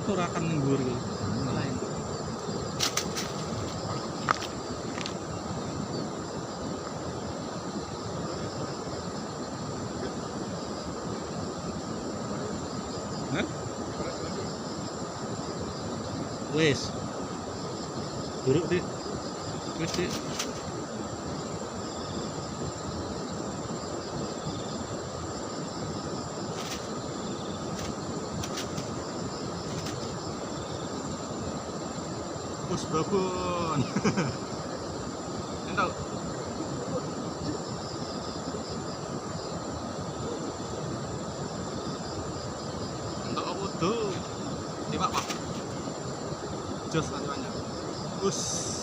turakan ning dhuwur iki. Lain. Hah? Wis. Duruk, Dik. Wis, Dik. Pus babon. Entuk. Entuk apa tuh? Tiba, Pak. Jos nanti banyak. Pus.